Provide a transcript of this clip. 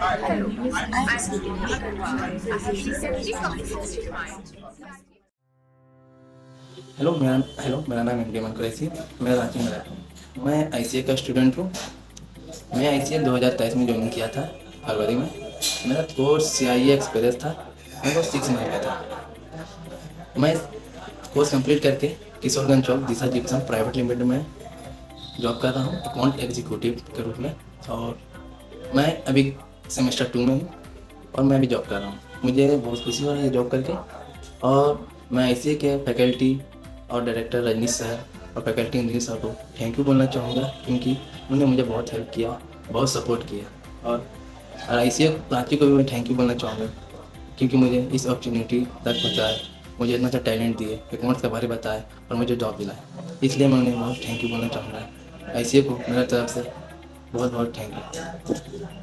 Hello, I'm Student I have recently completed my hello, मेरा नाम अमन कुरैशी। मैं रांची में रहता हूँ। मैं आईसीए का स्टूडेंट हूँ। मैं आईसीए 2023 में ज्वाइन किया था, फरवरी में। मेरा कोर्स सीआईए एक्सपीरियंस था। मेरे को 6 मंथ का था। मैं कोर्स कंप्लीट करके किशोरगंज चौक दिशा जिप्सम प्राइवेट लिमिटेड में जॉब कर रहा हूँ, अकाउंट एग्जीक्यूटिव के रूप में। और मैं अभी सेमेस्टर 2 में हूँ और मैं अभी जॉब कर रहा हूँ। मुझे बहुत खुशी हो रही है जॉब करके। और मैं आईसीए के फैकल्टी और डायरेक्टर रजनीश सर और फैकल्टी इंजीनियर सर को थैंक यू बोलना चाहूँगा, क्योंकि उन्होंने मुझे बहुत हेल्प किया, बहुत सपोर्ट किया। और आईसीए रांची को भी मैं थैंक यू बोलना चाहूँगा, क्योंकि मुझे इस अपॉर्चुनिटी तक पहुँचाए, मुझे इतना अच्छा टैलेंट दिए, अकाउंट्स के बारे में बताए और मुझे जॉब दिलाए। इसलिए मैं उन्हें बहुत थैंक यू बोलना चाहूँगा। आईसीए को मेरी तरफ से बहुत बहुत थैंक यू।